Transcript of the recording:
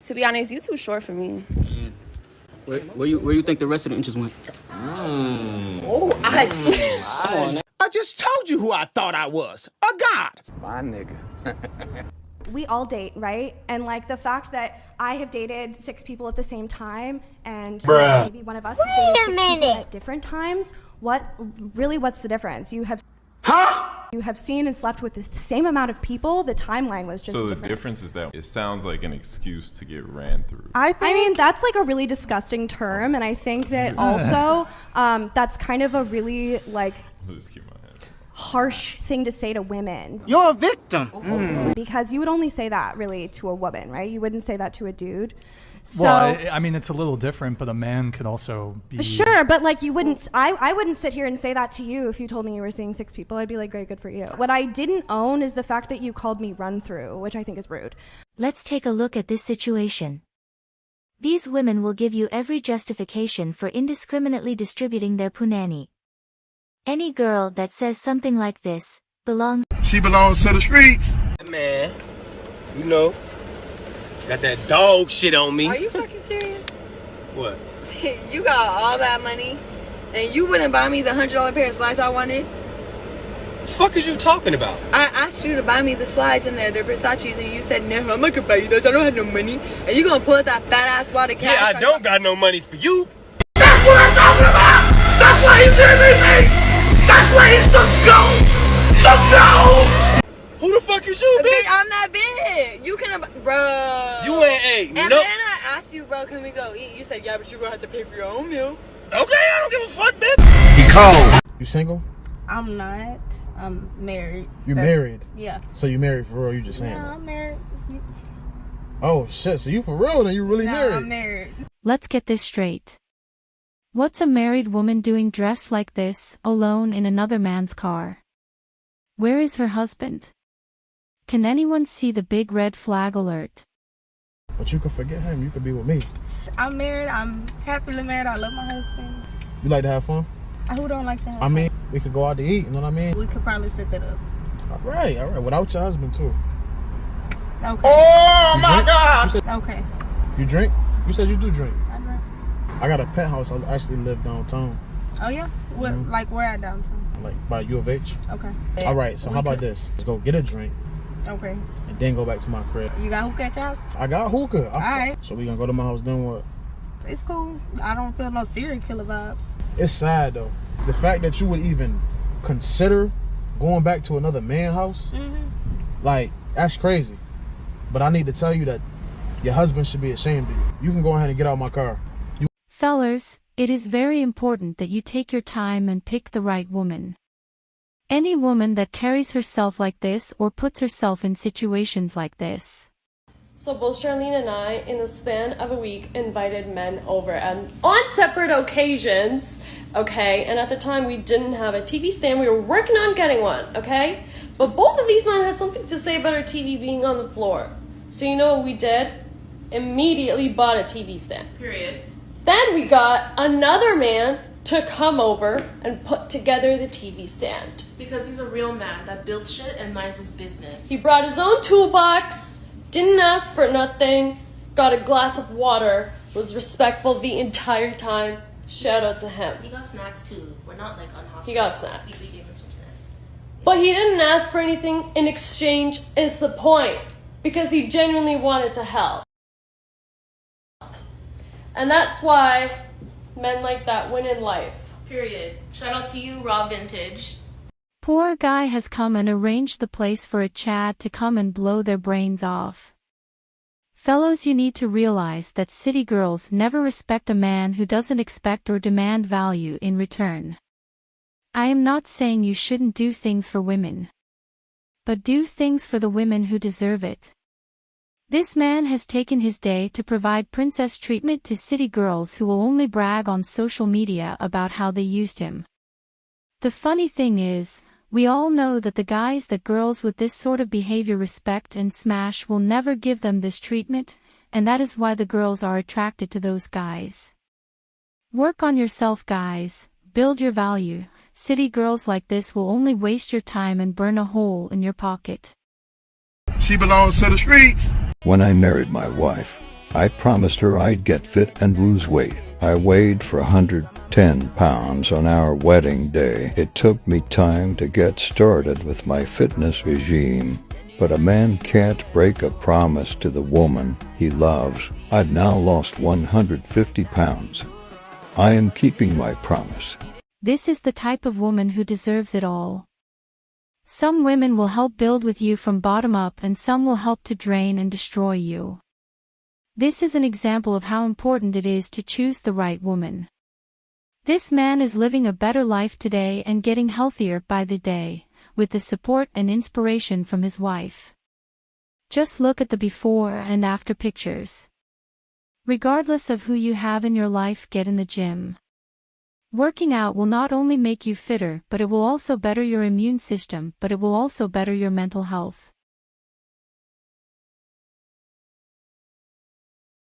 To be honest, you too short for me. Where you think the rest of the inches went? Oh, I just told you who I thought I was. A god. My nigga. We all date, right? And like the fact that I have dated 6 people at the same time and maybe one of us has dated 6 people at different times, what's the difference? You have seen and slept with the same amount of people. The timeline was just different. So the difference is that it sounds like an excuse to get ran through. I mean, that's like a really disgusting term, and I think that also that's kind of a really like harsh thing to say to women. You're a victim. Because you would only say that really to a woman, right? You wouldn't say that to a dude. So, well, I mean, it's a little different, but a man could also be... Sure, but like you wouldn't... I wouldn't sit here and say that to you if you told me you were seeing 6 people. I'd be like, great, good for you. What I didn't own is the fact that you called me run through, which I think is rude. Let's take a look at this situation. These women will give you every justification for indiscriminately distributing their punani. Any girl that says something like this belongs... She belongs to the streets. Man, you know, got that dog shit on me. are you fucking serious? What? You got all that money, and you wouldn't buy me the $100 pair of slides I wanted? The fuck is you talking about? I asked you to buy me the slides in there, they're Versace's, and you said, no, I'm not gonna buy you those, I don't have no money. And you gonna pull out that fat ass wad of cash? Yeah, I don't got no money for you. That's what I'm talking about! That's why he's giving me! That's why he's the GOAT! The GOAT! Who the fuck is you, bitch? I'm that big. You can, bro. You ain't eight. And then I asked you, bro, can we go eat? You said, yeah, but you're gonna have to pay for your own meal. Okay, I don't give a fuck, bitch. He cold. You single? I'm not. I'm married. You married? Yeah. So you married for real? You just saying? Yeah, I'm married. Oh shit! So you for real? Then you really married? I'm married. Let's get this straight. What's a married woman doing dressed like this, alone in another man's car? Where is her husband? Can anyone see the big red flag alert? But you could forget him. You could be with me. I'm married. I'm happily married. I love my husband. You like to have fun? Who don't like to have I mean, we could go out to eat. You know what I mean? We could probably set that up. All right. Without your husband too. Okay. Oh my God! Okay. You drink? You said you do drink. I drink. I got a pet house. I actually live downtown. Oh yeah? What? Like where at downtown? Like by U of H. Okay. All right. So how about this? Let's go get a drink. Okay. And then go back to my crib. You got hookah at your house? I got hookah. All right. So we gonna go to my house. Then what? It's cool. I don't feel no serial killer vibes. It's sad though. The fact that you would even consider going back to another man's house, like, that's crazy. But I need to tell you that your husband should be ashamed of you. You can go ahead and get out my car. Fellers, it is very important that you take your time and pick the right woman. Any woman that carries herself like this or puts herself in situations like this. So both Charlene and I, in the span of a week, invited men over and on separate occasions, okay? And at the time, we didn't have a TV stand. We were working on getting one, okay? But both of these men had something to say about our TV being on the floor. So you know what we did? Immediately bought a TV stand. Period. Then we got another man to come over and put together the TV stand. Because he's a real man that builds shit and minds his business. He brought his own toolbox, didn't ask for nothing, got a glass of water, was respectful the entire time. Shout out to him. He got snacks too. We're not like on hospital. He got snacks. We gave him some snacks. But he didn't ask for anything in exchange is the point. Because he genuinely wanted to help. And that's why men like that win in life. Period. Shout out to you, Raw Vintage. Poor guy has come and arranged the place for a Chad to come and blow their brains off. Fellows, you need to realize that city girls never respect a man who doesn't expect or demand value in return. I am not saying you shouldn't do things for women. But do things for the women who deserve it. This man has taken his day to provide princess treatment to city girls who will only brag on social media about how they used him. The funny thing is, we all know that the guys that girls with this sort of behavior respect and smash will never give them this treatment, and that is why the girls are attracted to those guys. Work on yourself, guys. Build your value. City girls like this will only waste your time and burn a hole in your pocket. She belongs to the streets. When I married my wife, I promised her I'd get fit and lose weight. I weighed for 110 pounds on our wedding day. It took me time to get started with my fitness regime. But a man can't break a promise to the woman he loves. I've now lost 150 pounds. I am keeping my promise. This is the type of woman who deserves it all. Some women will help build with you from bottom up, and some will help to drain and destroy you. This is an example of how important it is to choose the right woman. This man is living a better life today and getting healthier by the day, with the support and inspiration from his wife. Just look at the before and after pictures. Regardless of who you have in your life, get in the gym. Working out will not only make you fitter, but it will also better your immune system, but it will also better your mental health.